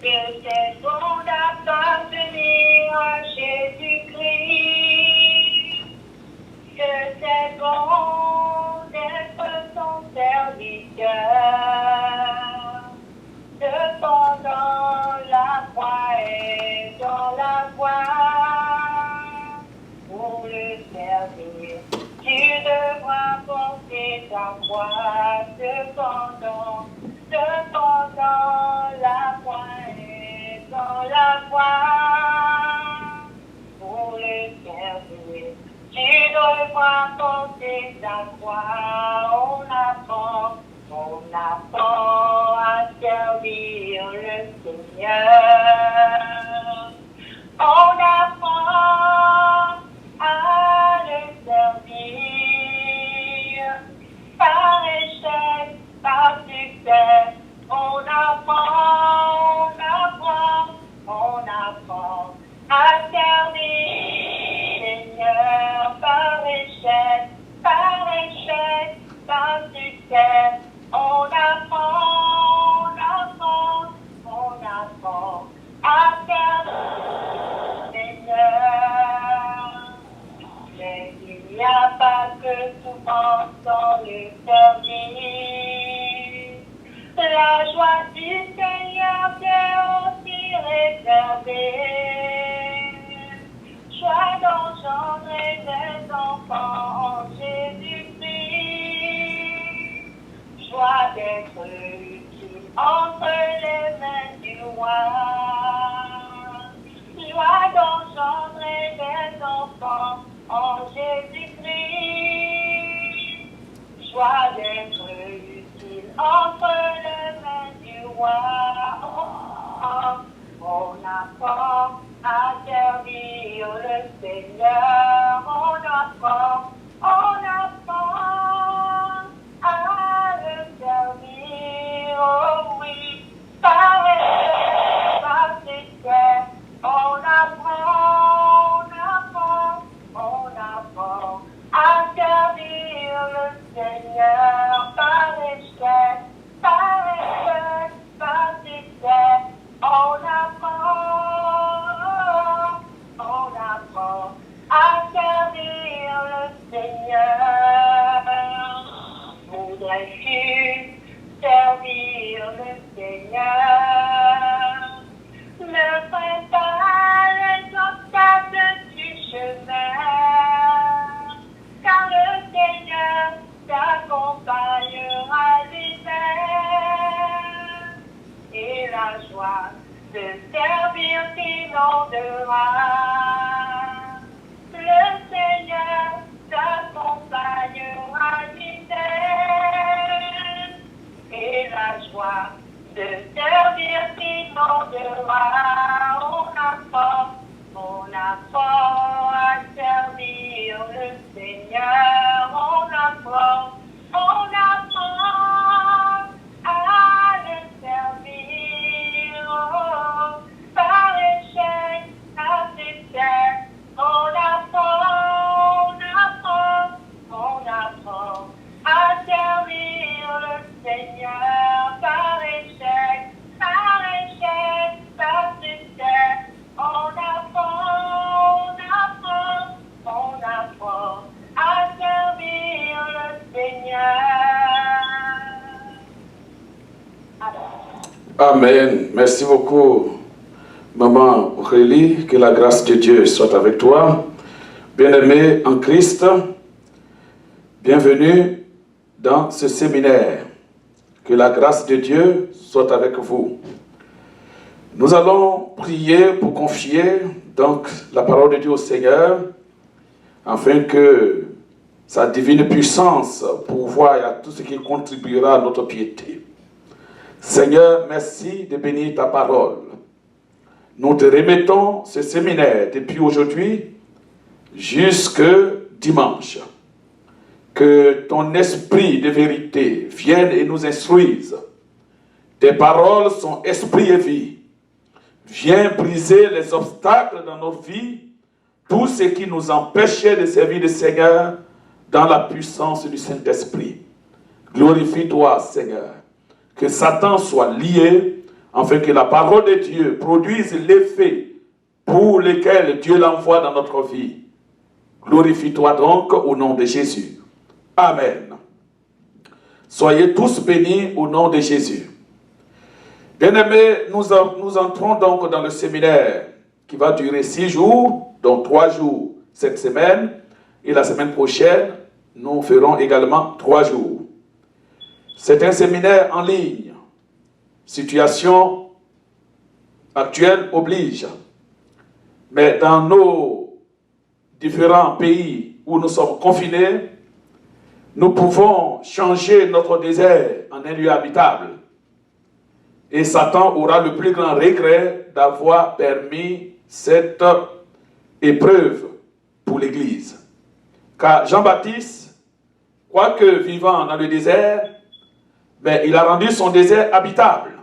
que c'est bon d'appartenir à Jésus-Christ, que c'est bon d'être son serviteur, cependant la foi est dans la voie. Pour le servir, tu devras porter ta croix, cependant la foi est dans la voie. Pour le servir, tu devras porter ta croix. On apprend à servir le Seigneur. On apprend à le servir par échec, par succès. On apprend à servir le Seigneur par échec, par succès. On apprend à servir le Seigneur. Mais il n'y a pas que souffrance dans le service. La joie du Seigneur est aussi réservée. Joie d'engendrer des enfants en Jésus-Christ. Joie d'être utile entre les mains du roi. Joie d'engendrer des enfants en Jésus-Christ. Joie d'être utile entre les mains du roi. On apprend à servir le Seigneur. On apprend à le servir. Oh oui, par succès. On apprend à servir le Seigneur par échec, par succès. On apprend à servir le Seigneur. Voudrais-tu servir le Seigneur? Ne freine pas les obstacles du chemin, car le Seigneur t'accompagnera l'hiver, et la joie de servir t'inondera. Le Seigneur t'accompagnera l'hiver, et la joie de servir t'inondera. On apprend à servir le Seigneur. On apprend à le servir. Oh, par échec, par succès. On apprend à servir le Seigneur par échec, par succès. On apprend à servir le Seigneur. Amen. Merci beaucoup, Maman Aurélie. Que la grâce de Dieu soit avec toi. Bien-aimé en Christ, bienvenue dans ce séminaire. Que la grâce de Dieu soit avec vous. Nous allons prier pour confier donc la parole de Dieu au Seigneur, afin que sa divine puissance pourvoie à tout ce qui contribuera à notre piété. Seigneur, merci de bénir ta parole. Nous te remettons ce séminaire depuis aujourd'hui jusque dimanche. Que ton esprit de vérité vienne et nous instruise. Tes paroles sont esprit et vie. Viens briser les obstacles dans nos vies, tout ce qui nous empêchait de servir le Seigneur dans la puissance du Saint-Esprit. Glorifie-toi, Seigneur. Que Satan soit lié afin que la parole de Dieu produise l'effet pour lequel Dieu l'envoie dans notre vie. Glorifie-toi donc au nom de Jésus. Amen. Soyez tous bénis au nom de Jésus. Bien-aimés, nous entrons donc dans le séminaire qui va durer 6 jours, donc 3 jours cette semaine, et la semaine prochaine, nous ferons également 3 jours. C'est un séminaire en ligne. Situation actuelle oblige. Mais dans nos différents pays où nous sommes confinés, nous pouvons changer notre désert en un lieu habitable. Et Satan aura le plus grand regret d'avoir permis cette épreuve pour l'Église. Car Jean-Baptiste, quoique vivant dans le désert, mais il a rendu son désert habitable.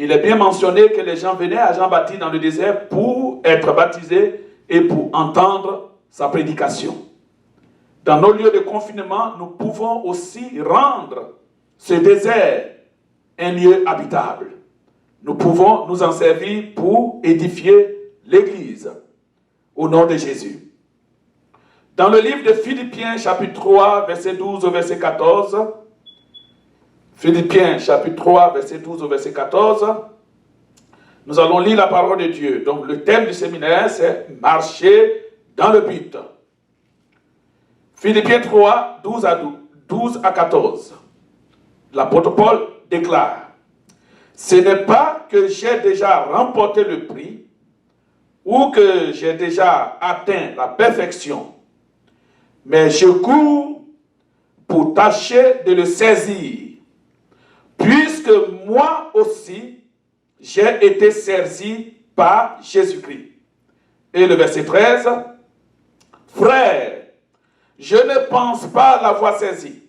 Il est bien mentionné que les gens venaient à Jean-Baptiste dans le désert pour être baptisés et pour entendre sa prédication. Dans nos lieux de confinement, nous pouvons aussi rendre ce désert un lieu habitable. Nous pouvons nous en servir pour édifier l'Église au nom de Jésus. Dans le livre de Philippiens, chapitre 3, verset 12 au verset 14, Philippiens, chapitre 3, verset 12 au verset 14, nous allons lire la parole de Dieu. Donc le thème du séminaire, c'est « Marcher dans le but ». Philippiens 3, 12 à 14. L'apôtre Paul déclare, « Ce n'est pas que j'ai déjà remporté le prix ou que j'ai déjà atteint la perfection, mais je cours pour tâcher de le saisir, puisque moi aussi j'ai été saisi par Jésus-Christ. » Et le verset 13, « Frères, je ne pense pas l'avoir saisi,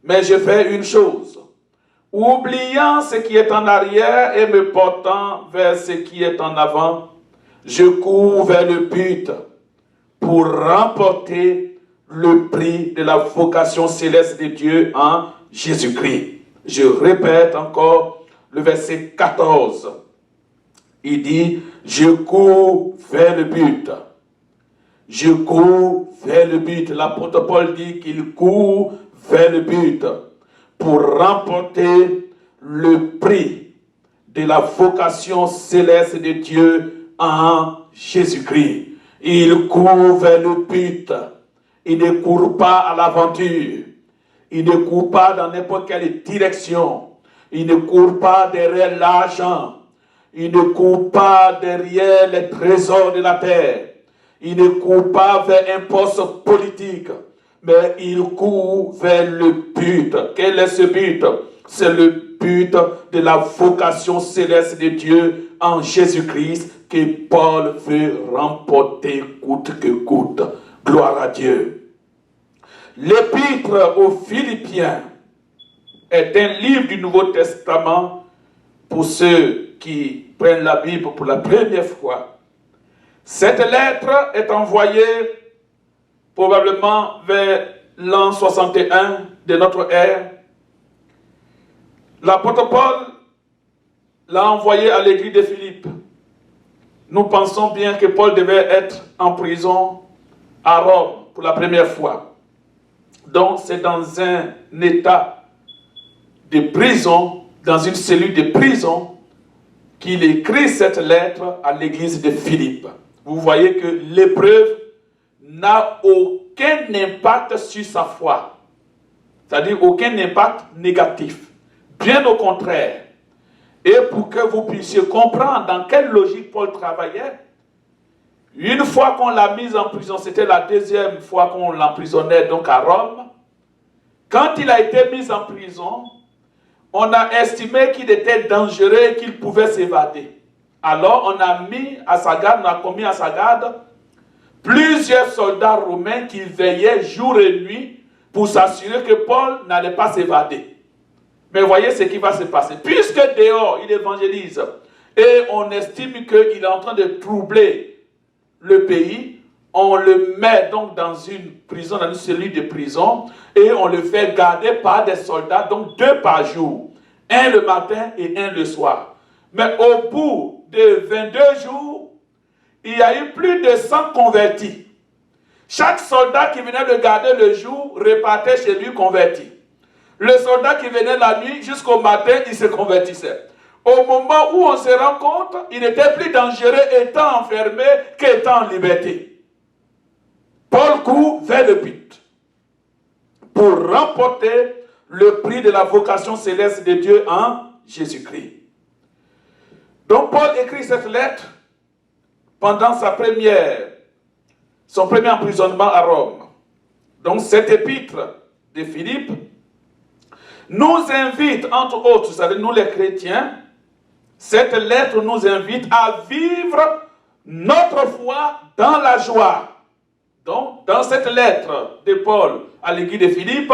mais je fais une chose, oubliant ce qui est en arrière et me portant vers ce qui est en avant, je cours vers le but pour remporter le prix de la vocation céleste de Dieu en Jésus-Christ. » Je répète encore le verset 14. Il dit, je cours vers le but. Je cours vers le but. L'apôtre Paul dit qu'il court vers le but pour remporter le prix de la vocation céleste de Dieu en Jésus-Christ. Il court vers le but. Il ne court pas à l'aventure. Il ne court pas dans n'importe quelle direction. Il ne court pas derrière l'argent. Il ne court pas derrière les trésors de la terre. Il ne court pas vers un poste politique, mais il court vers le but. Quel est ce but? C'est le but de la vocation céleste de Dieu en Jésus-Christ que Paul veut remporter coûte que coûte. Gloire à Dieu. L'épître aux Philippiens est un livre du Nouveau Testament pour ceux qui prennent la Bible pour la première fois. Cette lettre est envoyée probablement vers l'an 61 de notre ère. L'apôtre Paul l'a envoyé à l'église de Philippe. Nous pensons bien que Paul devait être en prison à Rome pour la première fois. Donc c'est dans un état de prison, dans une cellule de prison, qu'il écrit cette lettre à l'église de Philippe. Vous voyez que l'épreuve n'a aucun impact sur sa foi. C'est-à-dire aucun impact négatif. Bien au contraire. Et pour que vous puissiez comprendre dans quelle logique Paul travaillait, une fois qu'on l'a mis en prison, c'était la deuxième fois qu'on l'emprisonnait donc à Rome, quand il a été mis en prison, on a estimé qu'il était dangereux et qu'il pouvait s'évader. Alors on a mis à sa garde, on a commis à sa garde plusieurs soldats romains qui veillaient jour et nuit pour s'assurer que Paul n'allait pas s'évader. Mais voyez ce qui va se passer. Puisque dehors, il évangélise et on estime qu'il est en train de troubler le pays, on le met donc dans une prison, dans une cellule de prison, et on le fait garder par des soldats, donc 2 par jour. Un le matin et un le soir. Mais au bout de 22 jours, il y a eu plus de 100 convertis. Chaque soldat qui venait le garder le jour repartait chez lui converti. Le soldat qui venait la nuit jusqu'au matin, il se convertissait. Au moment où on se rend compte, il n'était plus dangereux étant enfermé qu'étant en liberté. Paul court vers le but pour remporter le prix de la vocation céleste de Dieu en Jésus-Christ. Donc Paul écrit cette lettre pendant son premier emprisonnement à Rome. Donc cette épître de Philippe nous invite, entre autres, vous savez, nous les chrétiens, cette lettre nous invite à vivre notre foi dans la joie. Donc, dans cette lettre de Paul à l'église de Philippe,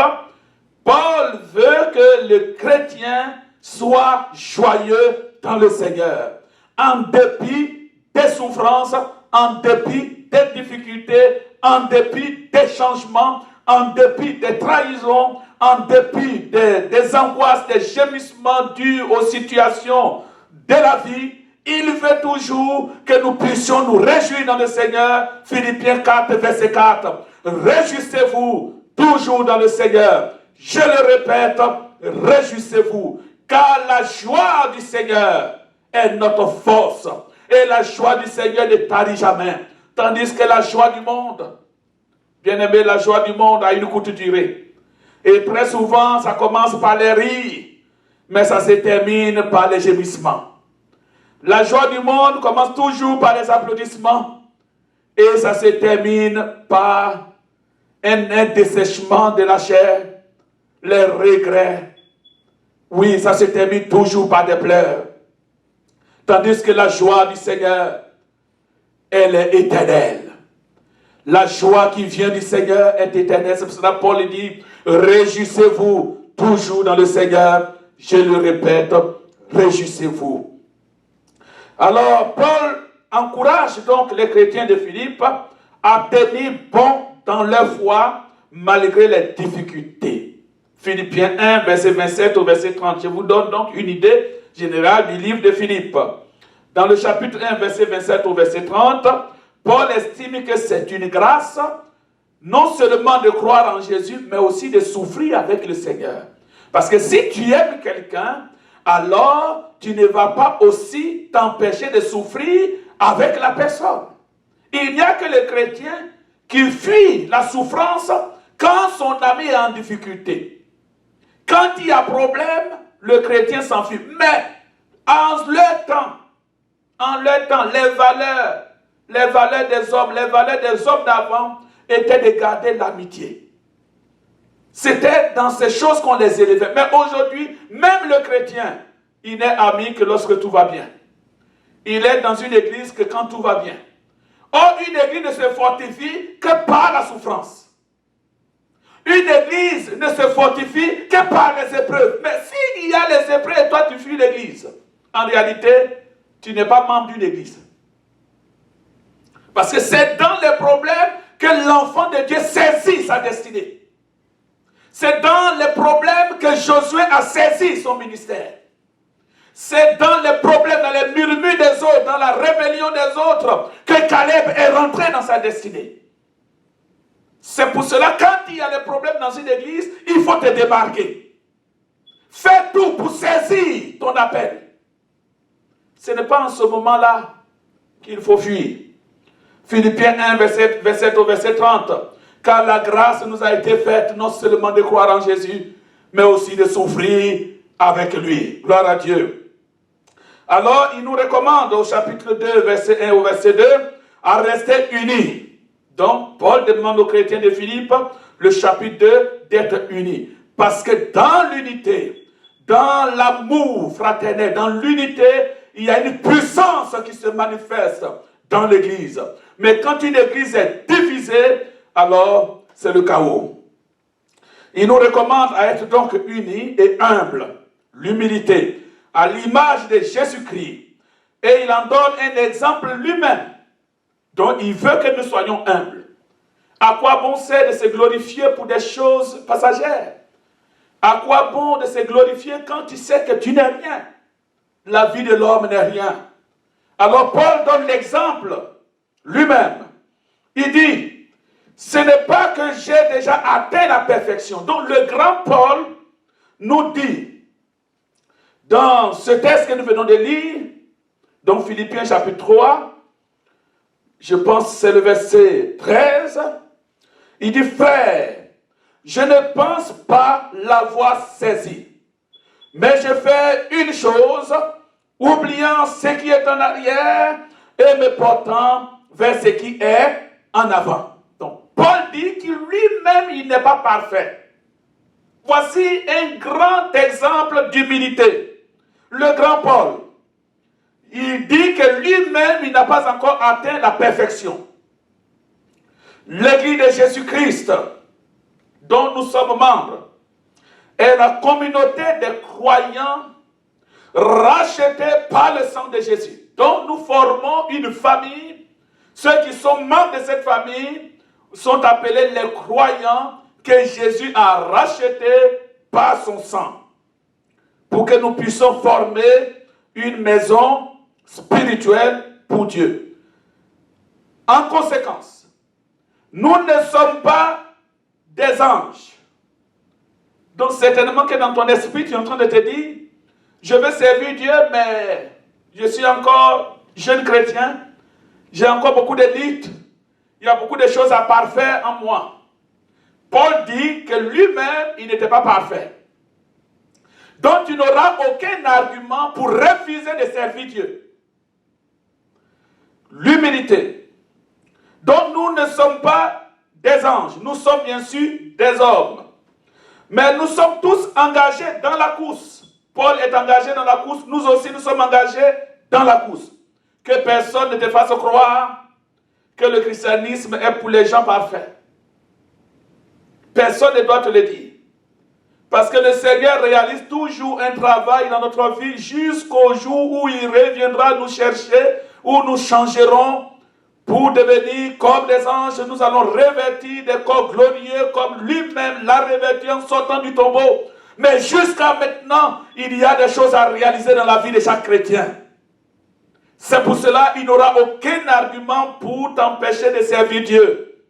Paul veut que le chrétien soit joyeux dans le Seigneur, en dépit des souffrances, en dépit des difficultés, en dépit des changements, en dépit des trahisons, en dépit des angoisses, des gémissements dus aux situations de la vie. Il veut toujours que nous puissions nous réjouir dans le Seigneur. Philippiens 4, verset 4. Réjouissez-vous toujours dans le Seigneur. Je le répète, réjouissez-vous, car la joie du Seigneur est notre force. Et la joie du Seigneur ne tarit jamais. Tandis que la joie du monde, bien aimé, la joie du monde a une courte durée. Et très souvent, ça commence par les rires, mais ça se termine par les gémissements. La joie du monde commence toujours par les applaudissements et ça se termine par un dessèchement de la chair, les regrets. Oui, ça se termine toujours par des pleurs. Tandis que la joie du Seigneur, elle est éternelle. La joie qui vient du Seigneur est éternelle. C'est pour cela que Paul dit, réjouissez-vous toujours dans le Seigneur. Je le répète, réjouissez-vous. Alors, Paul encourage donc les chrétiens de Philippe à tenir bon dans leur foi malgré les difficultés. Philippiens 1, verset 27 au verset 30. Je vous donne donc une idée générale du livre de Philippe. Dans le chapitre 1, verset 27 au verset 30, Paul estime que c'est une grâce non seulement de croire en Jésus, mais aussi de souffrir avec le Seigneur. Parce que si tu aimes quelqu'un, alors tu ne vas pas aussi t'empêcher de souffrir avec la personne. Il n'y a que les chrétiens qui fuient la souffrance quand son ami est en difficulté. Quand il y a problème, le chrétien s'enfuit. Mais en leur temps, les valeurs des hommes d'avant étaient de garder l'amitié. C'était dans ces choses qu'on les élevait. Mais aujourd'hui, même le chrétien, il n'est ami que lorsque tout va bien. Il est dans une église que quand tout va bien. Or, une église ne se fortifie que par la souffrance. Une église ne se fortifie que par les épreuves. Mais s'il y a les épreuves et toi tu fuis l'église, en réalité, tu n'es pas membre d'une église. Parce que c'est dans les problèmes que l'enfant de Dieu saisit sa destinée. C'est dans les problèmes que Josué a saisi son ministère. C'est dans les problèmes, dans les murmures des autres, dans la rébellion des autres, que Caleb est rentré dans sa destinée. C'est pour cela, quand il y a des problèmes dans une église, il faut te démarquer. Fais tout pour saisir ton appel. Ce n'est pas en ce moment-là qu'il faut fuir. Philippiens 1, verset 27 au verset 30. Car la grâce nous a été faite non seulement de croire en Jésus, mais aussi de souffrir avec lui. Gloire à Dieu. Alors, il nous recommande au chapitre 2, verset 1 au verset 2, à rester unis. Donc, Paul demande aux chrétiens de Philippe, le chapitre 2, d'être unis. Parce que dans l'unité, dans l'amour fraternel, dans l'unité, il y a une puissance qui se manifeste dans l'église. Mais quand une église est divisée, alors c'est le chaos. Il nous recommande à être donc unis et humbles. L'humilité, à l'image de Jésus-Christ. Et il en donne un exemple lui-même. Donc il veut que nous soyons humbles. À quoi bon c'est de se glorifier pour des choses passagères? À quoi bon de se glorifier quand tu sais que tu n'es rien? la vie de l'homme n'est rien. Alors Paul donne l'exemple lui-même. Il dit, ce n'est pas que j'ai déjà atteint la perfection. Donc le grand Paul nous dit, dans ce texte que nous venons de lire, dans Philippiens chapitre 3, je pense que c'est le verset 13, il dit, frère, je ne pense pas l'avoir saisi, mais je fais une chose, oubliant ce qui est en arrière et me portant vers ce qui est en avant. Donc, Paul dit qu'il lui-même, il n'est pas parfait. Voici un grand exemple d'humilité. Le grand Paul, il dit que lui-même, il n'a pas encore atteint la perfection. L'Église de Jésus-Christ, dont nous sommes membres, est la communauté des croyants rachetés par le sang de Jésus. Donc nous formons une famille. Ceux qui sont membres de cette famille sont appelés les croyants que Jésus a rachetés par son sang, pour que nous puissions former une maison spirituelle pour Dieu. En conséquence, nous ne sommes pas des anges. Donc certainement que dans ton esprit, tu es en train de te dire, je veux servir Dieu, mais je suis encore jeune chrétien, j'ai encore beaucoup d'élites, il y a beaucoup de choses à parfaire en moi. Paul dit que lui-même, il n'était pas parfait. Donc tu n'auras aucun argument pour refuser de servir Dieu. L'humilité. Donc nous ne sommes pas des anges, nous sommes bien sûr des hommes. Mais nous sommes tous engagés dans la course. Paul est engagé dans la course, nous aussi nous sommes engagés dans la course. Que personne ne te fasse croire que le christianisme est pour les gens parfaits. Personne ne doit te le dire. Parce que le Seigneur réalise toujours un travail dans notre vie jusqu'au jour où il reviendra nous chercher, où nous changerons pour devenir comme des anges. Nous allons revêtir des corps glorieux comme lui-même l'a revêtu en sortant du tombeau. Mais jusqu'à maintenant, il y a des choses à réaliser dans la vie de chaque chrétien. C'est pour cela qu'il n'aura aucun argument pour t'empêcher de servir Dieu.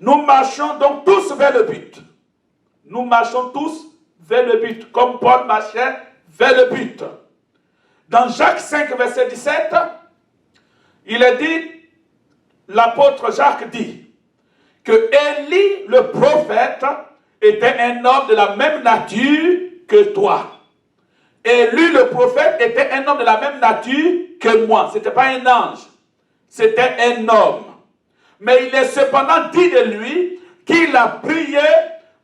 Nous marchons donc tous vers le but. Nous marchons tous vers le but, comme Paul marchait vers le but. Dans Jacques 5, verset 17, il est dit, l'apôtre Jacques dit, que Élie, le prophète, était un homme de la même nature que toi. Élie, le prophète, était un homme de la même nature que moi. Ce n'était pas un ange, c'était un homme. Mais il est cependant dit de lui qu'il a prié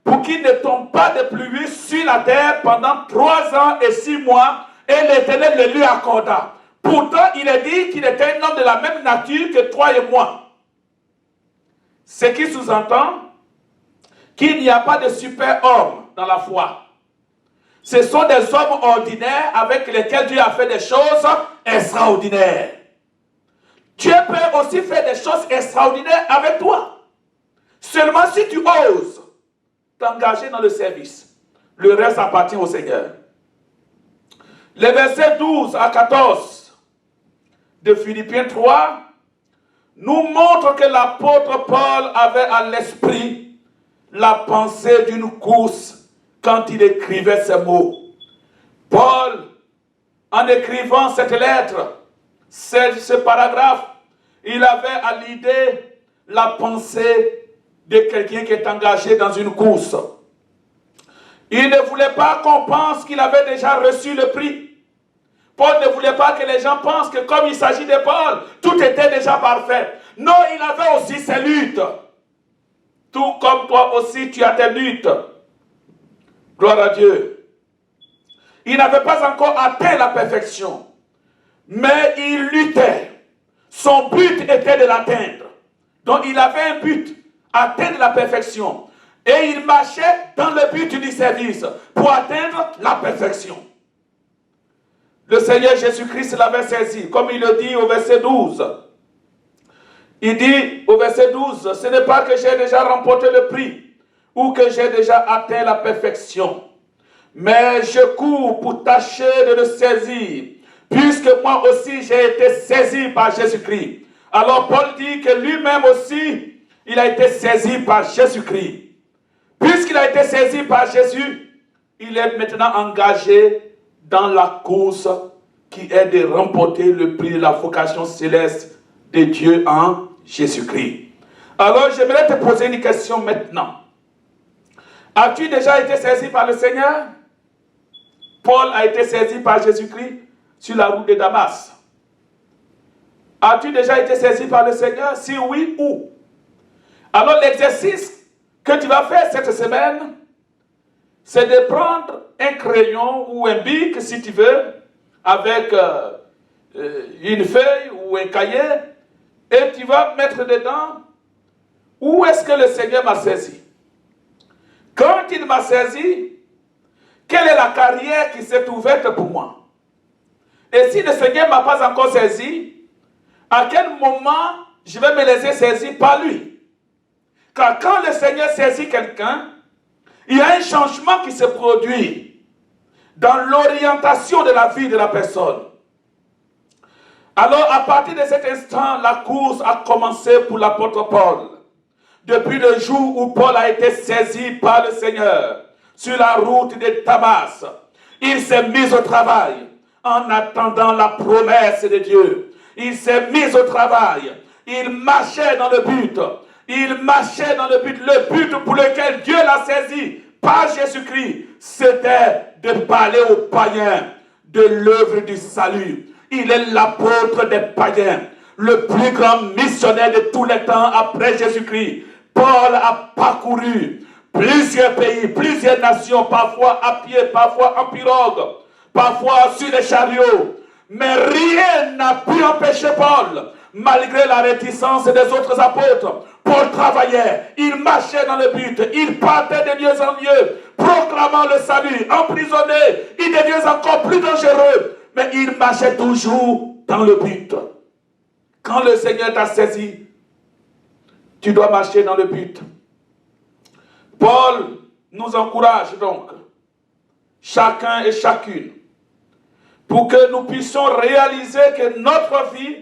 pour qu'il ne tombe pas de pluie sur la terre pendant 3 ans et 6 mois, et l'Éternel le lui accorda. Pourtant, il est dit qu'il était un homme de la même nature que toi et moi. Ce qui sous-entend qu'il n'y a pas de super-hommes dans la foi. Ce sont des hommes ordinaires avec lesquels Dieu a fait des choses extraordinaires. Dieu peut aussi faire des choses extraordinaires avec toi. Seulement si tu oses t'engager dans le service. Le reste appartient au Seigneur. Les versets 12 à 14 de Philippiens 3 nous montrent que l'apôtre Paul avait à l'esprit la pensée d'une course quand il écrivait ces mots. Paul, en écrivant cette lettre, ce paragraphe, il avait à l'idée la pensée de quelqu'un qui est engagé dans une course. Il ne voulait pas qu'on pense qu'il avait déjà reçu le prix. Paul ne voulait pas que les gens pensent que comme il s'agit de Paul, tout était déjà parfait. Non, il avait aussi ses luttes. Tout comme toi aussi, tu as tes luttes. Gloire à Dieu. Il n'avait pas encore atteint la perfection, mais il luttait. Son but était de l'atteindre. Donc il avait un but, atteindre la perfection. Et il marchait dans le but du service pour atteindre la perfection. Le Seigneur Jésus-Christ l'avait saisi, comme il le dit au verset 12. Il dit au verset 12, ce n'est pas que j'ai déjà remporté le prix ou que j'ai déjà atteint la perfection, mais je cours pour tâcher de le saisir, puisque moi aussi j'ai été saisi par Jésus-Christ. Alors Paul dit que lui-même aussi, il a été saisi par Jésus-Christ. Puisqu'il a été saisi par Jésus, il est maintenant engagé dans la course qui est de remporter le prix de la vocation céleste de Dieu en Jésus-Christ. Alors j'aimerais te poser une question maintenant. As-tu déjà été saisi par le Seigneur? Paul a été saisi par Jésus-Christ sur la route de Damas. As-tu déjà été saisi par le Seigneur? Si oui, où? Alors l'exercice que tu vas faire cette semaine, c'est de prendre un crayon ou un bic, si tu veux, avec une feuille ou un cahier, et tu vas mettre dedans où est-ce que le Seigneur m'a saisi. Quand il m'a saisi, quelle est la carrière qui s'est ouverte pour moi? Et si le Seigneur ne m'a pas encore saisi, à quel moment je vais me laisser saisir par lui? Car quand le Seigneur saisit quelqu'un, il y a un changement qui se produit dans l'orientation de la vie de la personne. Alors, à partir de cet instant, la course a commencé pour l'apôtre Paul. Depuis le jour où Paul a été saisi par le Seigneur sur la route de Damas, il s'est mis au travail en attendant la promesse de Dieu. Il s'est mis au travail. Il marchait dans le but. Il marchait dans le but pour lequel Dieu l'a saisi par Jésus-Christ, c'était de parler aux païens de l'œuvre du salut. Il est l'apôtre des païens, le plus grand missionnaire de tous les temps après Jésus-Christ. Paul a parcouru plusieurs pays, plusieurs nations, parfois à pied, parfois en pirogue, parfois sur des chariots. Mais rien n'a pu empêcher Paul, malgré la réticence des autres apôtres. Paul travaillait, il marchait dans le but, il partait de lieu en lieu, proclamant le salut, emprisonné, il devient encore plus dangereux, mais il marchait toujours dans le but. Quand le Seigneur t'a saisi, tu dois marcher dans le but. Paul nous encourage donc, chacun et chacune, pour que nous puissions réaliser que notre vie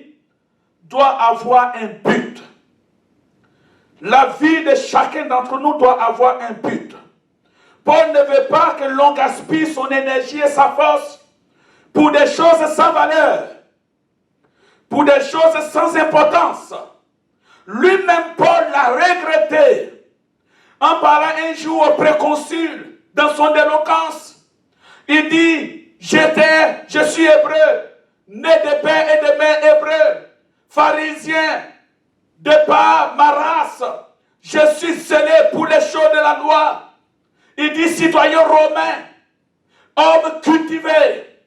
doit avoir un but. La vie de chacun d'entre nous doit avoir un but. Paul ne veut pas que l'on gaspille son énergie et sa force pour des choses sans valeur, pour des choses sans importance. Lui-même, Paul l'a regretté en parlant un jour au préconsul dans son éloquence. Il dit, je suis hébreu, né de père et de mère hébreu, pharisien, de par ma race, je suis scellé pour les choses de la loi. Il dit citoyen romain, homme cultivé,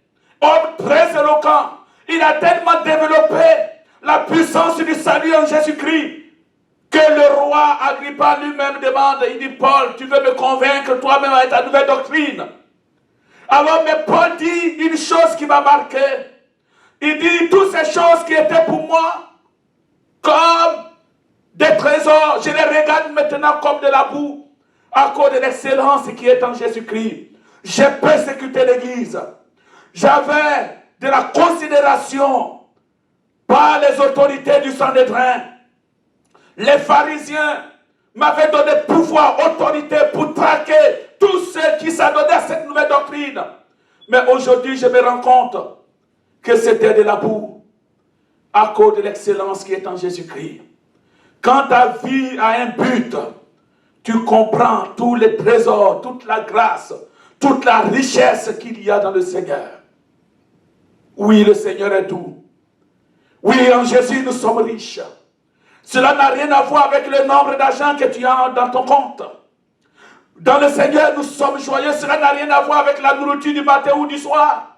homme très éloquent. Il a tellement développé la puissance du salut en Jésus-Christ que le roi Agrippa lui-même demande, il dit Paul, tu veux me convaincre toi-même avec ta nouvelle doctrine? Alors, mais Paul dit une chose qui m'a marqué. Il dit toutes ces choses qui étaient pour moi comme des trésors, je les regarde maintenant comme de la boue à cause de l'excellence qui est en Jésus-Christ. J'ai persécuté l'Église. J'avais de la considération par les autorités du Sanhédrin. Les pharisiens m'avaient donné pouvoir, autorité pour traquer tous ceux qui s'adonnaient à cette nouvelle doctrine. Mais aujourd'hui, je me rends compte que c'était de la boue à cause de l'excellence qui est en Jésus-Christ. Quand ta vie a un but, tu comprends tous les trésors, toute la grâce, toute la richesse qu'il y a dans le Seigneur. Oui, le Seigneur est doux. Oui, en Jésus, nous sommes riches. Cela n'a rien à voir avec le nombre d'argent que tu as dans ton compte. Dans le Seigneur, nous sommes joyeux. Cela n'a rien à voir avec la nourriture du matin ou du soir.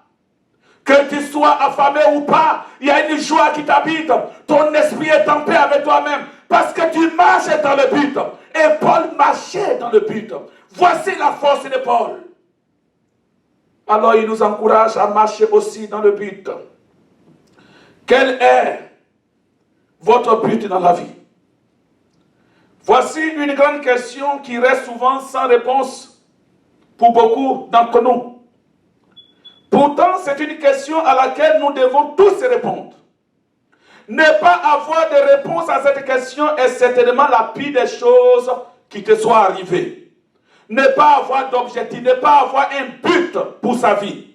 Que tu sois affamé ou pas, il y a une joie qui t'habite. Ton esprit est en paix avec toi-même. Parce que tu marches dans le but. Et Paul marchait dans le but. Voici la force de Paul. Alors il nous encourage à marcher aussi dans le but. Quel est votre but dans la vie? Voici une grande question qui reste souvent sans réponse pour beaucoup d'entre nous. Pourtant, c'est une question à laquelle nous devons tous répondre. Ne pas avoir de réponse à cette question est certainement la pire des choses qui te soient arrivées. Ne pas avoir d'objectif, ne pas avoir un but pour sa vie.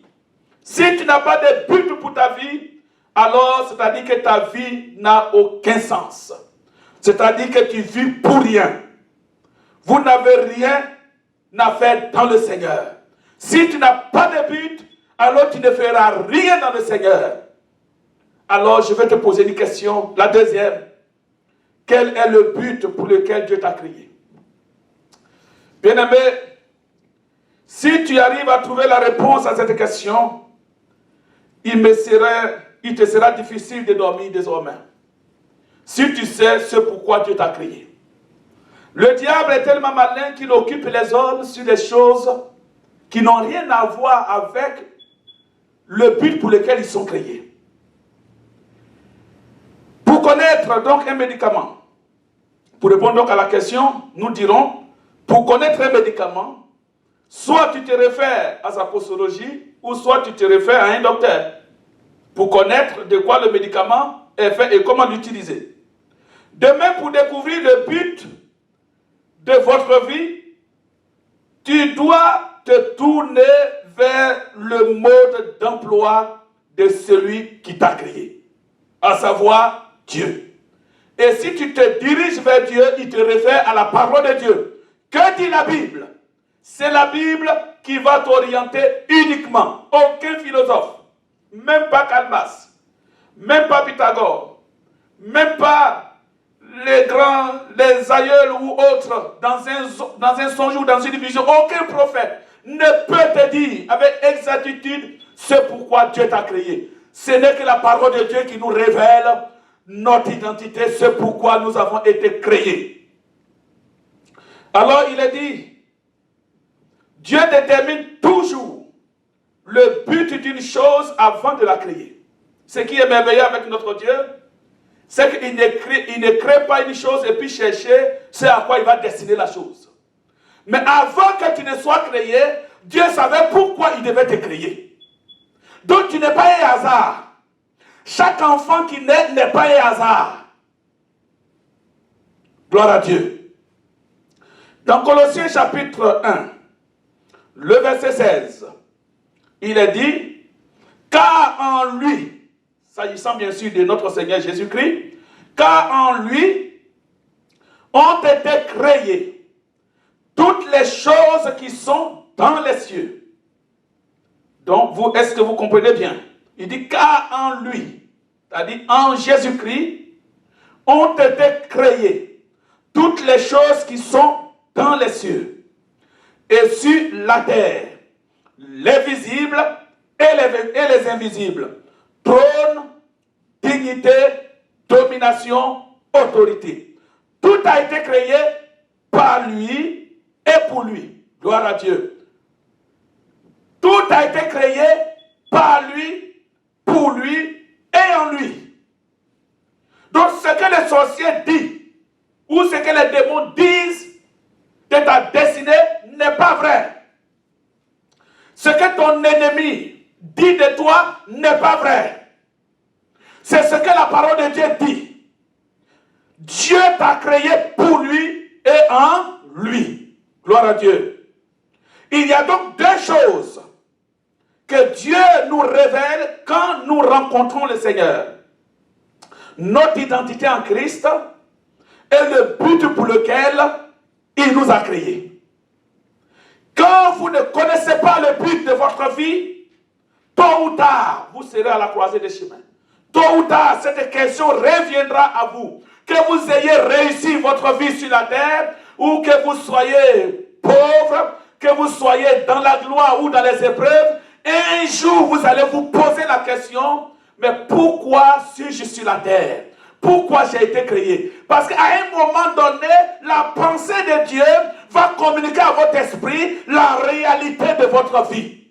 Si tu n'as pas de but pour ta vie, alors c'est-à-dire que ta vie n'a aucun sens. C'est-à-dire que tu vis pour rien. Vous n'avez rien à faire dans le Seigneur. Si tu n'as pas de but, alors tu ne feras rien dans le Seigneur. Alors je vais te poser une question, la deuxième. Quel est le but pour lequel Dieu t'a créé? Bien-aimé, si tu arrives à trouver la réponse à cette question, il te sera difficile de dormir désormais. Si tu sais ce pourquoi Dieu t'a créé. Le diable est tellement malin qu'il occupe les hommes sur des choses qui n'ont rien à voir avec le but pour lequel ils sont créés. Pour connaître donc un médicament, pour répondre donc à la question, nous dirons, pour connaître un médicament, soit tu te réfères à sa posologie, ou soit tu te réfères à un docteur, pour connaître de quoi le médicament est fait et comment l'utiliser. De même, pour découvrir le but de votre vie, tu dois te tourner vers le mode d'emploi de celui qui t'a créé, à savoir Dieu. Et si tu te diriges vers Dieu, il te réfère à la parole de Dieu. Que dit la Bible? C'est la Bible qui va t'orienter uniquement. Aucun philosophe, même pas Calmas, même pas Pythagore, même pas les aïeuls ou autres, dans un songe ou dans une vision, aucun prophète ne peut te dire avec exactitude ce pourquoi Dieu t'a créé. Ce n'est que la parole de Dieu qui nous révèle notre identité, ce pourquoi nous avons été créés. Alors il est dit, Dieu détermine toujours le but d'une chose avant de la créer. Ce qui est merveilleux avec notre Dieu, c'est qu'il ne crée pas une chose et puis chercher ce à quoi il va destiner la chose. Mais avant que tu ne sois créé, Dieu savait pourquoi il devait te créer. Donc tu n'es pas un hasard. Chaque enfant qui naît n'est pas un hasard. Gloire à Dieu. Dans Colossiens chapitre 1, le verset 16, il est dit, car en lui, s'agissant bien sûr de notre Seigneur Jésus-Christ, car en lui ont été créées toutes les choses qui sont dans les cieux. Donc, est-ce que vous comprenez bien? Il dit, car en lui, c'est-à-dire en Jésus-Christ, ont été créées toutes les choses qui sont dans les cieux et sur la terre, les visibles et les invisibles, trône, dignité, domination, autorité. Tout a été créé par lui et pour lui. Gloire à Dieu. Tout a été créé par lui, pour lui et en lui. Donc ce que les sorciers disent, ou ce que les démons disent de ta destinée n'est pas vrai. Ce que ton ennemi dit de toi n'est pas vrai. C'est ce que la parole de Dieu dit. Dieu t'a créé pour lui et en lui. Gloire à Dieu. Il y a donc deux choses que Dieu nous révèle quand nous rencontrons le Seigneur. Notre identité en Christ et le but pour lequel il nous a créés. Quand vous ne connaissez pas le but de votre vie, tôt ou tard, vous serez à la croisée des chemins. Tôt ou tard, cette question reviendra à vous. Que vous ayez réussi votre vie sur la terre, ou que vous soyez pauvre, que vous soyez dans la gloire ou dans les épreuves, et un jour vous allez vous poser la question, mais pourquoi suis-je sur la terre? Pourquoi j'ai été créé? Parce qu'à un moment donné, la pensée de Dieu va communiquer à votre esprit la réalité de votre vie.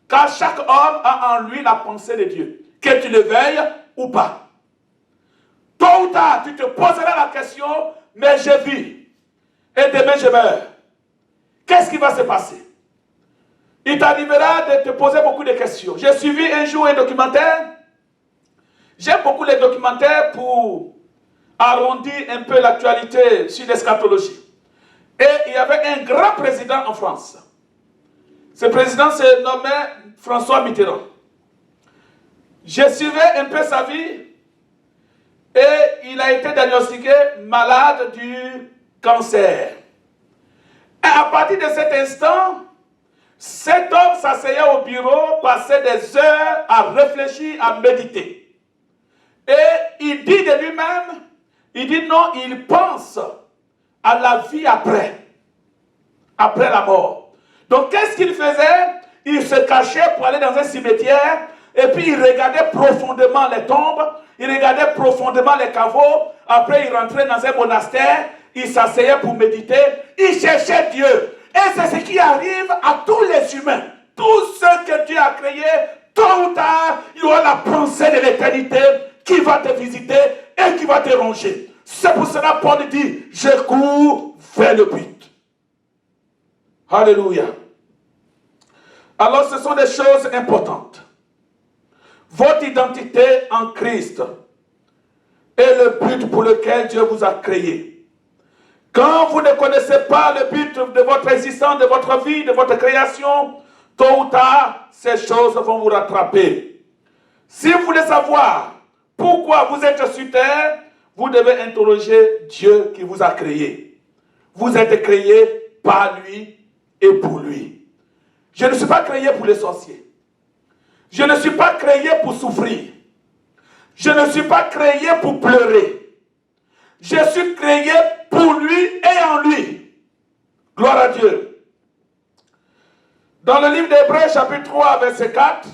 Car chaque homme a en lui la pensée de Dieu, que tu le veuilles ou pas. Tôt ou tard, tu te poseras la question, mais je vis, et demain je meurs. qu'est-ce qui va se passer? Il t'arrivera de te poser beaucoup de questions. J'ai suivi un jour un documentaire. J'aime beaucoup les documentaires pour arrondir un peu l'actualité sur l'eschatologie. Et il y avait un grand président en France. Ce président se nommait François Mitterrand. J'ai suivi un peu sa vie et il a été diagnostiqué malade du cancer. Et à partir de cet instant, cet homme s'asseyait au bureau, passait des heures à réfléchir, à méditer. Et il dit de lui-même, il dit non, il pense à la vie après la mort. Donc qu'est-ce qu'il faisait? Il se cachait pour aller dans un cimetière et puis il regardait profondément les tombes, il regardait profondément les caveaux, après il rentrait dans un monastère, il s'asseyait pour méditer, il cherchait Dieu. Et c'est ce qui arrive à tous les humains. Tous ceux que Dieu a créés, tôt ou tard, il y aura la pensée de l'éternité qui va te visiter et qui va te ronger. C'est pour cela que Paul dit, je cours vers le but. Alléluia. Alors ce sont des choses importantes. Votre identité en Christ est le but pour lequel Dieu vous a créé. Quand vous ne connaissez pas le but de votre existence, de votre vie, de votre création, tôt ou tard, ces choses vont vous rattraper. Si vous voulez savoir pourquoi vous êtes sur terre, vous devez interroger Dieu qui vous a créé. Vous êtes créé par lui et pour lui. Je ne suis pas créé pour les sorciers. Je ne suis pas créé pour souffrir. Je ne suis pas créé pour pleurer. Je suis créé pour lui et en lui. Gloire à Dieu. Dans le livre d'Hébreux, chapitre 3, verset 4,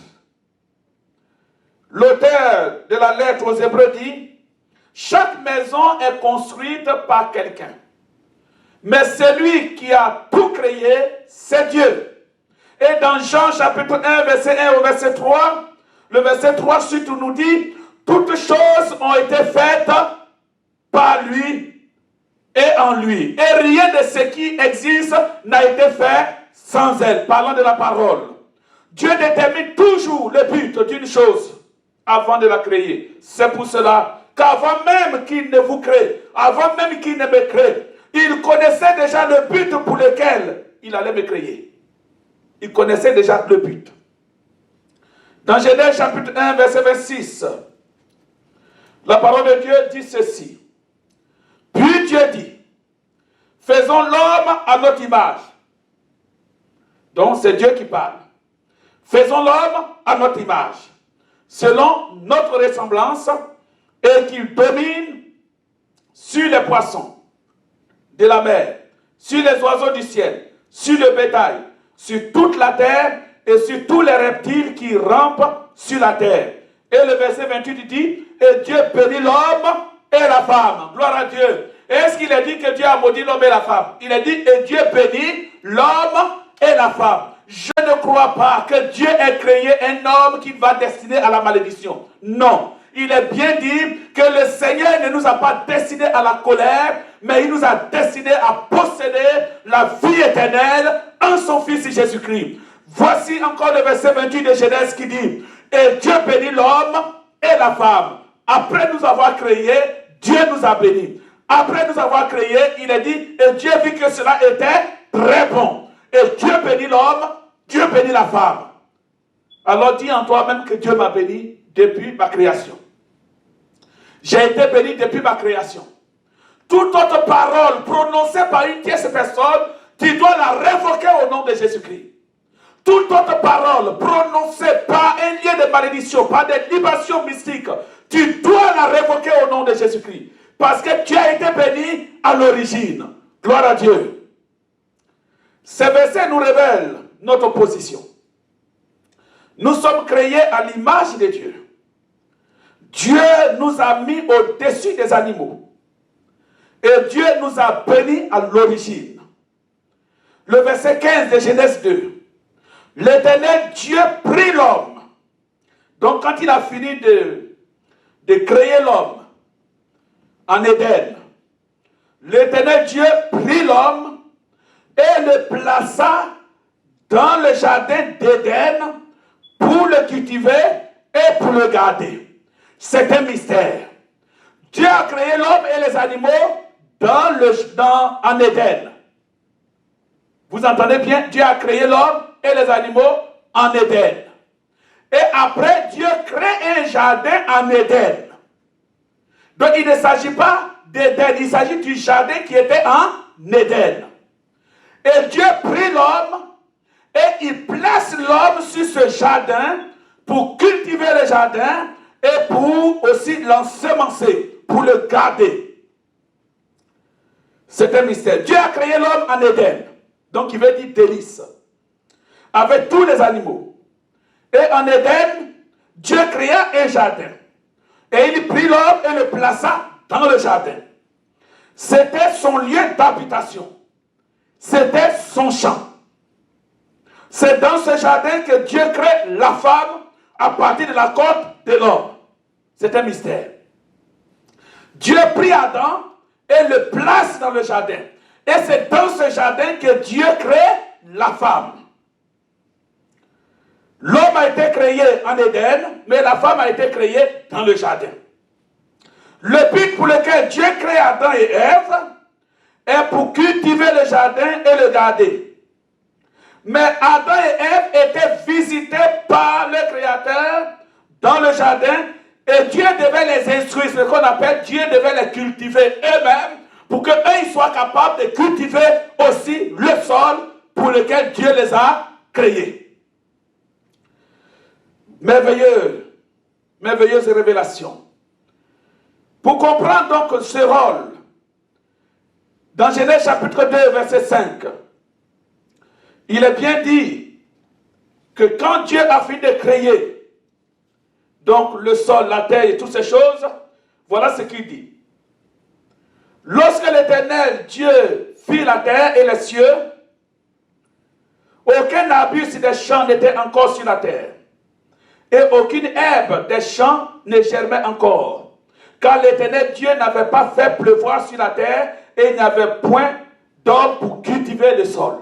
l'auteur de la lettre aux Hébreux dit, chaque maison est construite par quelqu'un. Mais celui qui a tout créé, c'est Dieu. Et dans Jean chapitre 1, verset 1 au verset 3, le verset 3 surtout nous dit, toutes choses ont été faites par lui et en lui. Et rien de ce qui existe n'a été fait sans elle. Parlant de la parole. Dieu détermine toujours le but d'une chose avant de la créer. C'est pour cela qu'avant même qu'il ne vous crée, avant même qu'il ne me crée, il connaissait déjà le but pour lequel il allait me créer. Il connaissait déjà le but. Dans Genèse chapitre 1, verset 26, la parole de Dieu dit ceci. Puis Dieu dit, faisons l'homme à notre image. Donc c'est Dieu qui parle. Faisons l'homme à notre image, selon notre ressemblance, et qu'il domine sur les poissons de la mer, sur les oiseaux du ciel, sur le bétail, sur toute la terre et sur tous les reptiles qui rampent sur la terre. Et le verset 28 dit, et Dieu bénit l'homme et la femme. Gloire à Dieu. Est-ce qu'il a dit que Dieu a maudit l'homme et la femme? Il a dit, et Dieu bénit l'homme et la femme. Je ne crois pas que Dieu ait créé un homme qui va destiner à la malédiction. Non. Il est bien dit que le Seigneur ne nous a pas destinés à la colère, mais il nous a destinés à posséder la vie éternelle en son Fils Jésus-Christ. Voici encore le verset 28 de Genèse qui dit, et Dieu bénit l'homme et la femme. Après nous avoir créés, Dieu nous a bénis. Après nous avoir créés, il a dit, et Dieu vit que cela était très bon. Et Dieu bénit l'homme, Dieu bénit la femme. Alors dis en toi-même que Dieu m'a béni depuis ma création. J'ai été béni depuis ma création. Toute autre parole prononcée par une tierce personne, tu dois la révoquer au nom de Jésus-Christ. Toute autre parole prononcée par un lien de malédiction, par des libations mystiques, tu dois la révoquer au nom de Jésus-Christ. Parce que tu as été béni à l'origine. Gloire à Dieu. Ces versets nous révèlent notre position. Nous sommes créés à l'image de Dieu. Dieu nous a mis au-dessus des animaux. Et Dieu nous a bénis à l'origine. Le verset 15 de Genèse 2. L'Éternel Dieu prit l'homme. Donc quand il a fini de créer l'homme en Éden, l'Éternel Dieu prit l'homme, et le plaça dans le jardin d'Éden pour le cultiver et pour le garder. C'est un mystère. Dieu a créé l'homme et les animaux en Éden. Vous entendez bien? Dieu a créé l'homme et les animaux en Éden. Et après, Dieu crée un jardin en Éden. Donc il ne s'agit pas d'Éden, il s'agit du jardin qui était en Éden. Et Dieu prit l'homme et il place l'homme sur ce jardin pour cultiver le jardin et pour aussi l'ensemencer, pour le garder. C'est un mystère. Dieu a créé l'homme en Éden, donc il veut dire délice, avec tous les animaux. Et en Éden, Dieu créa un jardin. Et il prit l'homme et le plaça dans le jardin. C'était son lieu d'habitation. C'était son champ. C'est dans ce jardin que Dieu crée la femme à partir de la côte de l'homme. C'est un mystère. Dieu prit Adam et le place dans le jardin. Et c'est dans ce jardin que Dieu crée la femme. L'homme a été créé en Éden, mais la femme a été créée dans le jardin. Le but pour lequel Dieu crée Adam et Ève est pour cultiver le jardin et le garder. Mais Adam et Ève étaient visités par le Créateur dans le jardin et Dieu devait les instruire, ce qu'on appelle Dieu devait les cultiver eux-mêmes pour qu'eux ils soient capables de cultiver aussi le sol pour lequel Dieu les a créés. Merveilleuse révélation. Pour comprendre donc ce rôle, dans Genèse chapitre 2, verset 5, il est bien dit que quand Dieu a fini de créer donc le sol, la terre et toutes ces choses, voilà ce qu'il dit. Lorsque l'Éternel Dieu fit la terre et les cieux, aucun arbuste des champs n'était encore sur la terre. Et aucune herbe des champs ne germait encore. Car l'Éternel Dieu n'avait pas fait pleuvoir sur la terre et il n'y avait point d'homme pour cultiver le sol.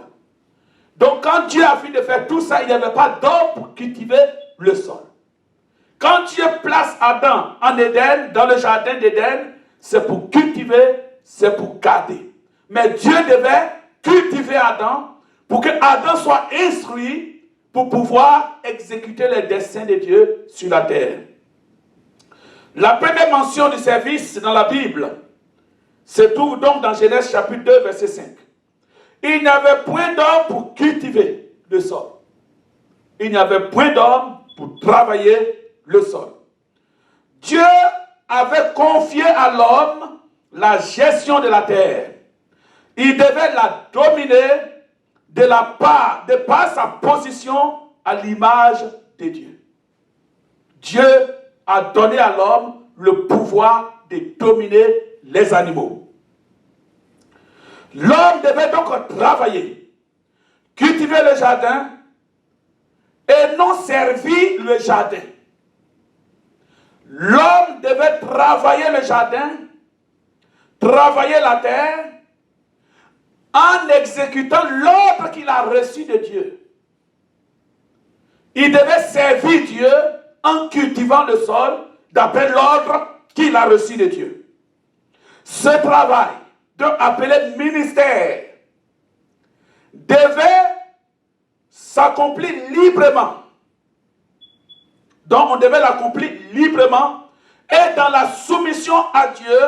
Donc quand Dieu a fini de faire tout ça, il n'y avait pas d'homme pour cultiver le sol. Quand Dieu place Adam en Éden, dans le jardin d'Éden, c'est pour cultiver, c'est pour garder. Mais Dieu devait cultiver Adam pour que Adam soit instruit pour pouvoir exécuter les desseins de Dieu sur la terre. La première mention du service dans la Bible se trouve donc dans Genèse chapitre 2, verset 5. Il n'y avait point d'homme pour cultiver le sol. Il n'y avait point d'homme pour travailler le sol. Dieu avait confié à l'homme la gestion de la terre. Il devait la dominer de par sa position à l'image de Dieu. Dieu a donné à l'homme le pouvoir de dominer les animaux. L'homme devait donc travailler, cultiver le jardin et non servir le jardin. L'homme devait travailler le jardin, travailler la terre, en exécutant l'ordre qu'il a reçu de Dieu. Il devait servir Dieu en cultivant le sol d'après l'ordre qu'il a reçu de Dieu. Ce travail, donc appelé ministère, devait s'accomplir librement. Donc on devait l'accomplir librement et dans la soumission à Dieu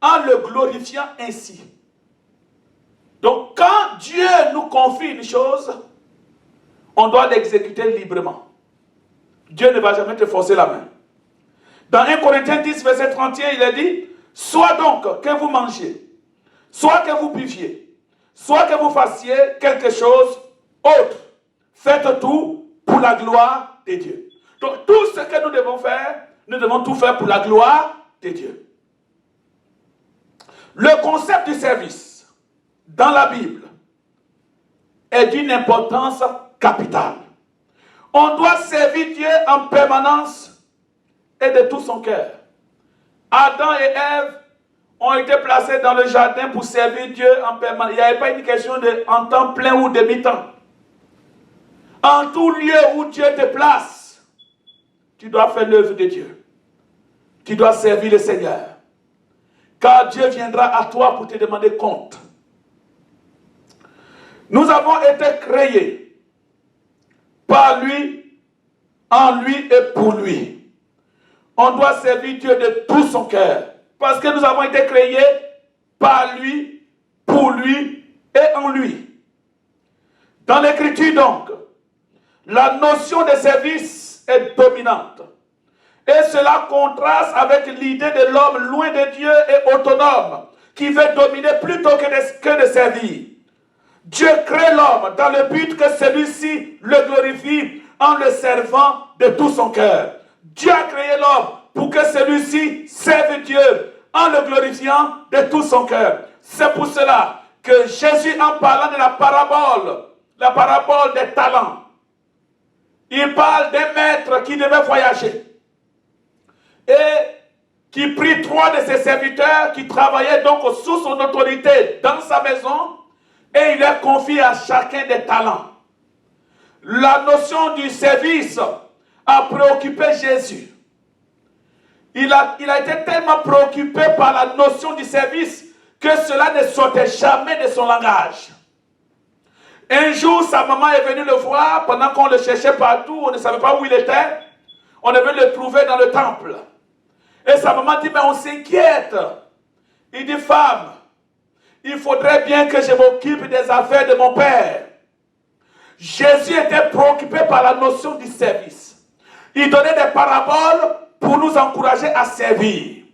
en le glorifiant ainsi. Donc quand Dieu nous confie une chose, on doit l'exécuter librement. Dieu ne va jamais te forcer la main. Dans 1 Corinthiens 10, verset 31, il est dit, soit donc que vous mangiez, soit que vous buviez, soit que vous fassiez quelque chose autre. Faites tout pour la gloire de Dieu. Donc tout ce que nous devons faire, nous devons tout faire pour la gloire de Dieu. Le concept du service dans la Bible est d'une importance capitale. On doit servir Dieu en permanence et de tout son cœur. Adam et Ève ont été placés dans le jardin pour servir Dieu en permanence. Il n'y avait pas une question de en temps plein ou demi-temps. En tout lieu où Dieu te place, tu dois faire l'œuvre de Dieu. Tu dois servir le Seigneur. Car Dieu viendra à toi pour te demander compte. Nous avons été créés par lui, en lui et pour lui. On doit servir Dieu de tout son cœur. Parce que nous avons été créés par lui, pour lui et en lui. Dans l'Écriture donc, la notion de service est dominante. Et cela contraste avec l'idée de l'homme loin de Dieu et autonome, qui veut dominer plutôt que de servir. Dieu crée l'homme dans le but que celui-ci le glorifie en le servant de tout son cœur. Dieu a créé l'homme pour que celui-ci serve Dieu en le glorifiant de tout son cœur. C'est pour cela que Jésus, en parlant de la parabole des talents, il parle d'un maître qui devait voyager et qui prit 3 de ses serviteurs qui travaillaient donc sous son autorité dans sa maison et il leur confie à chacun des talents. La notion du service a préoccupé Jésus. Il a été tellement préoccupé par la notion du service que cela ne sortait jamais de son langage. Un jour, sa maman est venue le voir pendant qu'on le cherchait partout, on ne savait pas où il était. On devait le trouver dans le temple. Et sa maman dit, mais on s'inquiète. Il dit, femme, il faudrait bien que je m'occupe des affaires de mon père. Jésus était préoccupé par la notion du service. Il donnait des paraboles pour nous encourager à servir.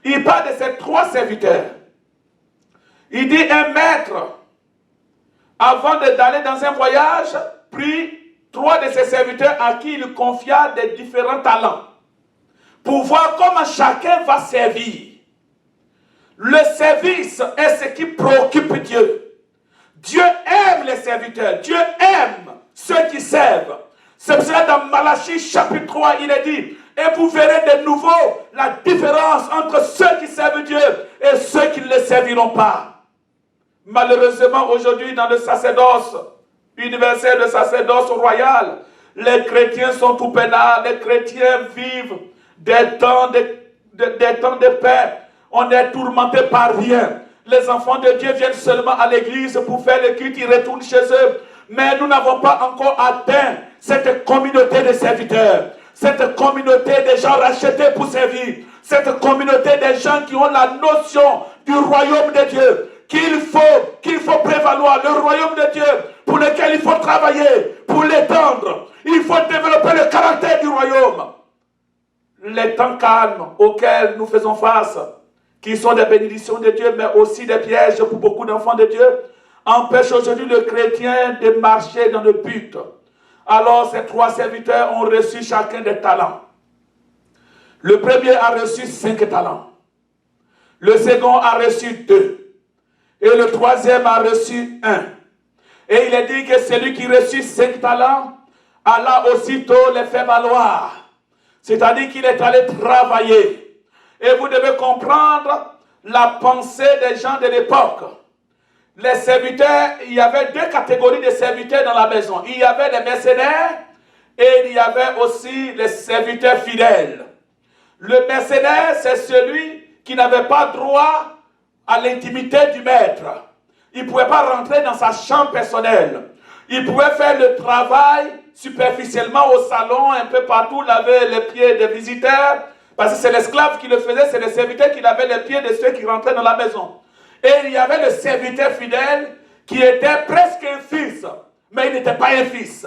Il parle de ses 3 serviteurs. Il dit, un maître, avant d'aller dans un voyage, prit 3 de ses serviteurs à qui il confia des différents talents pour voir comment chacun va servir. Le service est ce qui préoccupe Dieu. Dieu aime les serviteurs. Dieu aime ceux qui servent. C'est pour cela dans Malachie chapitre 3, il est dit, et vous verrez de nouveau la différence entre ceux qui servent Dieu et ceux qui ne le serviront pas. Malheureusement, aujourd'hui, dans le sacerdoce universel, le sacerdoce royal, les chrétiens sont tout peinards, les chrétiens vivent des temps de paix. On est tourmenté par rien. Les enfants de Dieu viennent seulement à l'église pour faire le culte, ils retournent chez eux. Mais nous n'avons pas encore atteint cette communauté de serviteurs, cette communauté des gens rachetés pour servir, cette communauté des gens qui ont la notion du royaume de Dieu, qu'il faut prévaloir, le royaume de Dieu pour lequel il faut travailler, pour l'étendre. Il faut développer le caractère du royaume. Les temps calmes auxquels nous faisons face, qui sont des bénédictions de Dieu, mais aussi des pièges pour beaucoup d'enfants de Dieu, empêchent aujourd'hui le chrétien de marcher dans le but. Alors ces 3 serviteurs ont reçu chacun des talents. Le premier a reçu 5 talents. Le second a reçu 2. Et le troisième a reçu 1. Et il est dit que celui qui reçut 5 talents, alla aussitôt les faire valoir. C'est-à-dire qu'il est allé travailler. Et vous devez comprendre la pensée des gens de l'époque. Les serviteurs, il y avait 2 catégories de serviteurs dans la maison. Il y avait les mercenaires et il y avait aussi les serviteurs fidèles. Le mercenaire, c'est celui qui n'avait pas droit à l'intimité du maître. Il ne pouvait pas rentrer dans sa chambre personnelle. Il pouvait faire le travail superficiellement au salon, un peu partout, laver les pieds des visiteurs. Parce que c'est l'esclave qui le faisait, c'est le serviteur qui lavait les pieds de ceux qui rentraient dans la maison. Et il y avait le serviteur fidèle qui était presque un fils, mais il n'était pas un fils.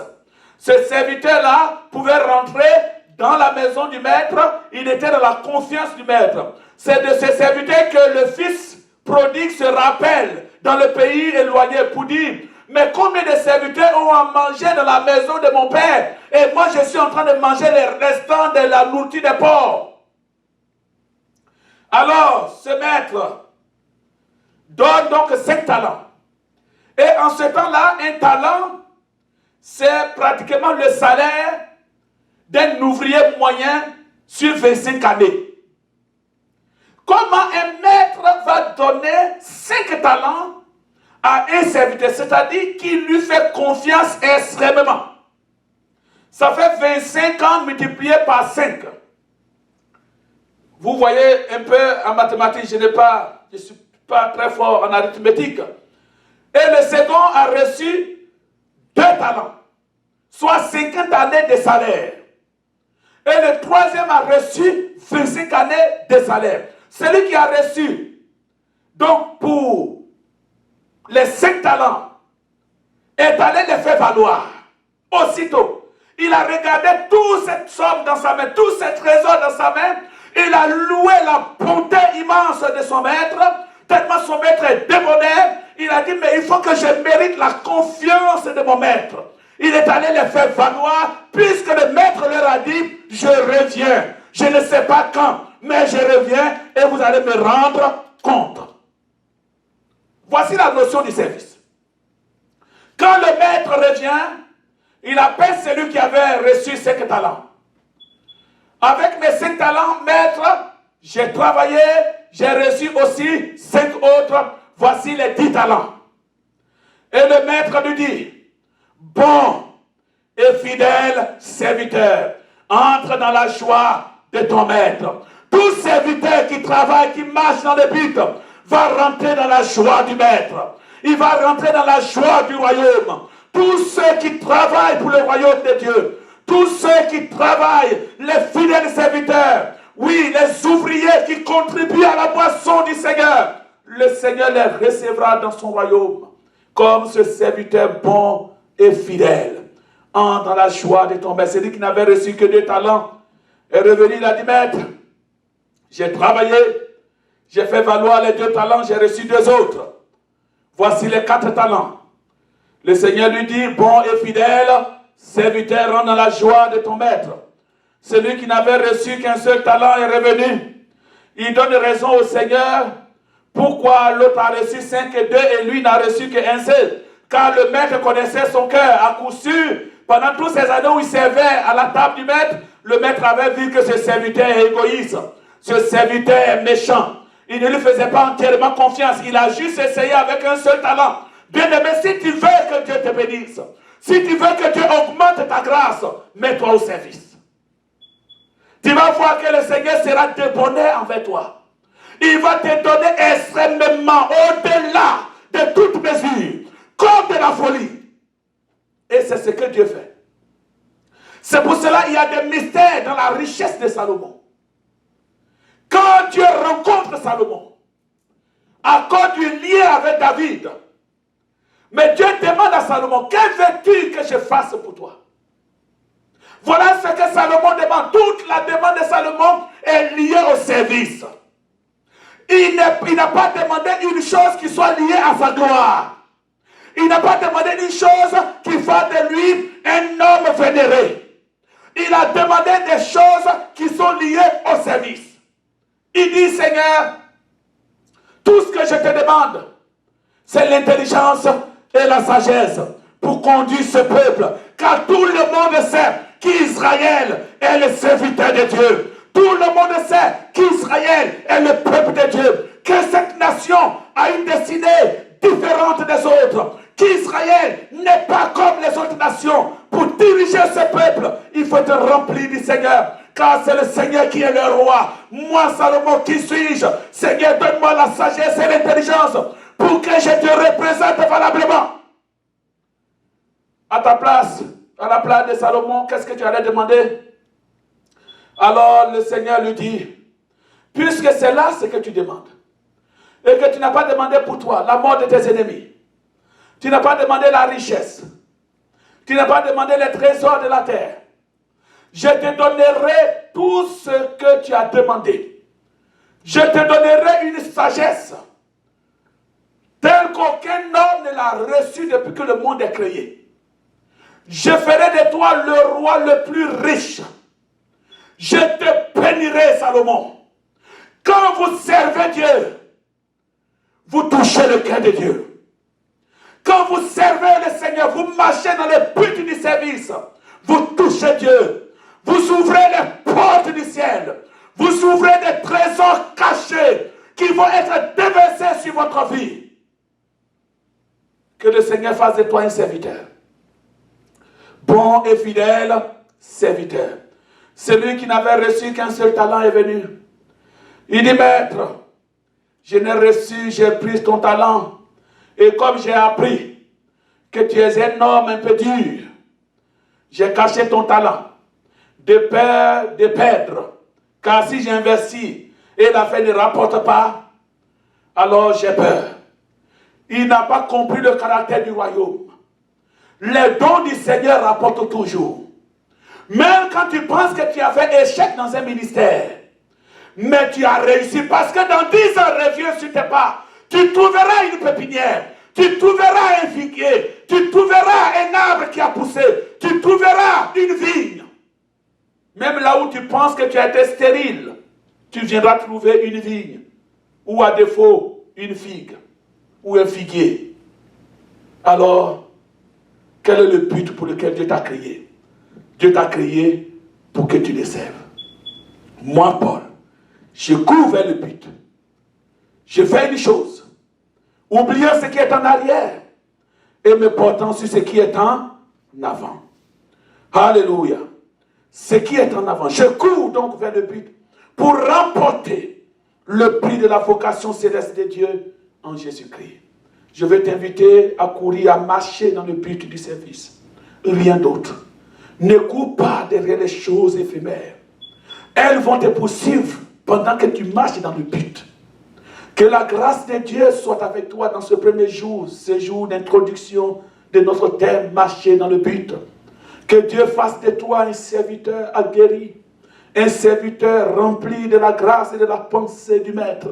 Ce serviteur-là pouvait rentrer dans la maison du maître, il était dans la confiance du maître. C'est de ce serviteur que le fils prodigue se rappelle dans le pays éloigné pour dire, mais combien de serviteurs ont à manger dans la maison de mon père et moi je suis en train de manger les restants de la nourriture des porcs. Alors ce maître donne donc 5 talents. Et en ce temps-là, un talent, c'est pratiquement le salaire d'un ouvrier moyen sur 25 années. Comment un maître va donner 5 talents à un serviteur, c'est-à-dire qu'il lui fait confiance extrêmement. Ça fait 25 ans multiplié par 5. Vous voyez un peu en mathématiques, je ne suis pas très fort en arithmétique. Et le second a reçu 2 talents, soit 50 années de salaire. Et le troisième a reçu 25 années de salaire. Celui qui a reçu, donc pour les 5 talents, est allé les faire valoir. Aussitôt, il a regardé toute cette somme dans sa main, tout ce trésor dans sa main. Il a loué la bonté immense de son maître, tellement son maître est débonnaire. Il a dit, mais il faut que je mérite la confiance de mon maître. Il est allé les faire valoir, puisque le maître leur a dit, je reviens. Je ne sais pas quand, mais je reviens et vous allez me rendre compte. Voici la notion du service. Quand le maître revient, il appelle celui qui avait reçu 5 talents. Avec mes 5 talents, maître, j'ai travaillé, j'ai reçu aussi 5 autres. Voici les 10 talents. Et le maître lui dit, bon et fidèle serviteur, entre dans la joie de ton maître. Tout serviteur qui travaille, qui marche dans le but, va rentrer dans la joie du maître. Il va rentrer dans la joie du royaume. Tous ceux qui travaillent pour le royaume de Dieu, tous ceux qui travaillent, les fidèles serviteurs, oui, les ouvriers qui contribuent à la boisson du Seigneur, le Seigneur les recevra dans son royaume comme ce serviteur bon et fidèle. Entre dans la joie de ton maître. Celui qui n'avait reçu que 2 talents est revenu, il a dit, maître, j'ai travaillé, j'ai fait valoir les 2 talents, j'ai reçu 2 autres. Voici les 4 talents. Le Seigneur lui dit, bon et fidèle serviteur, rentre dans la joie de ton maître. Celui qui n'avait reçu qu'un seul talent est revenu. Il donne raison au Seigneur. Pourquoi l'autre a reçu 5 et 2 et lui n'a reçu qu'un seul? Car le maître connaissait son cœur. À coup sûr, pendant toutes ces années où il servait à la table du maître, le maître avait vu que ce serviteur est égoïste. Ce serviteur est méchant. Il ne lui faisait pas entièrement confiance. Il a juste essayé avec un seul talent. Bien-aimé, si tu veux que Dieu te bénisse, si tu veux que Dieu augmente ta grâce, mets-toi au service. Tu vas voir que le Seigneur sera débonnaire envers toi. Il va te donner extrêmement au-delà de toute mesure, comme de la folie. Et c'est ce que Dieu fait. C'est pour cela qu'il y a des mystères dans la richesse de Salomon. Quand Dieu rencontre Salomon, à cause du lien avec David, mais Dieu demande à Salomon, que veux-tu que je fasse pour toi? Voilà ce que Salomon demande. Toute la demande de Salomon est liée au service. Il n'a pas demandé une chose qui soit liée à sa gloire. Il n'a pas demandé une chose qui fasse de lui un homme vénéré. Il a demandé des choses qui sont liées au service. Il dit, Seigneur, tout ce que je te demande, c'est l'intelligence et la sagesse pour conduire ce peuple. Car tout le monde sait qu'Israël est le serviteur de Dieu. Tout le monde sait qu'Israël est le peuple de Dieu. Que cette nation a une destinée différente des autres. Qu'Israël n'est pas comme les autres nations. Pour diriger ce peuple, il faut être rempli du Seigneur. Car c'est le Seigneur qui est le roi. Moi, Salomon, qui suis-je? Seigneur, donne-moi la sagesse et l'intelligence pour que je te représente valablement. À ta place, à la place de Salomon, qu'est-ce que tu allais demander? Alors le Seigneur lui dit, puisque c'est là ce que tu demandes, et que tu n'as pas demandé pour toi la mort de tes ennemis, tu n'as pas demandé la richesse, tu n'as pas demandé les trésors de la terre, je te donnerai tout ce que tu as demandé. Je te donnerai une sagesse telle qu'aucun homme ne l'a reçue depuis que le monde est créé. Je ferai de toi le roi le plus riche. Je te bénirai, Salomon. Quand vous servez Dieu, vous touchez le cœur de Dieu. Quand vous servez le Seigneur, vous marchez dans le but du service, vous touchez Dieu. Vous ouvrez les portes du ciel. Vous ouvrez des trésors cachés qui vont être déversés sur votre vie. Que le Seigneur fasse de toi un serviteur. Bon et fidèle serviteur. Celui qui n'avait reçu qu'un seul talent est venu. Il dit, maître, je n'ai reçu, j'ai pris ton talent. Et comme j'ai appris que tu es un homme un peu dur, j'ai caché ton talent de peur de perdre. Car si j'investis et l'affaire ne rapporte pas, alors j'ai peur. Il n'a pas compris le caractère du royaume. Les dons du Seigneur rapportent toujours. Même quand tu penses que tu as fait échec dans un ministère, mais tu as réussi parce que dans 10 ans, reviens sur tes pas. Tu trouveras une pépinière, tu trouveras un figuier, tu trouveras un arbre qui a poussé, tu trouveras une vigne. Même là où tu penses que tu as été stérile, tu viendras trouver une vigne, ou à défaut, une figue, ou un figuier. Alors, quel est le but pour lequel Dieu t'a créé? Dieu t'a créé pour que tu le serves. Moi, Paul, je cours vers le but. Je fais une chose, oubliant ce qui est en arrière et me portant sur ce qui est en avant. Alléluia. Ce qui est en avant. Je cours donc vers le but pour remporter le prix de la vocation céleste de Dieu en Jésus-Christ. Je vais t'inviter à courir, à marcher dans le but du service. Rien d'autre. Ne cours pas derrière les choses éphémères. Elles vont te poursuivre pendant que tu marches dans le but. Que la grâce de Dieu soit avec toi dans ce premier jour, ce jour d'introduction de notre thème, marcher dans le but. Que Dieu fasse de toi un serviteur aguerri, un serviteur rempli de la grâce et de la pensée du Maître.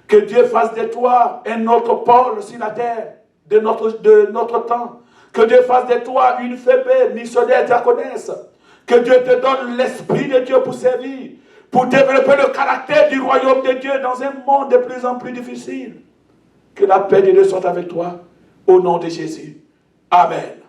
Que Dieu fasse de toi un autre Paul sur la terre de notre temps. Que Dieu fasse de toi une Phébé, missionnaire diaconesse. Que Dieu te donne l'Esprit de Dieu pour servir, pour développer le caractère du royaume de Dieu dans un monde de plus en plus difficile. Que la paix de Dieu soit avec toi, au nom de Jésus. Amen.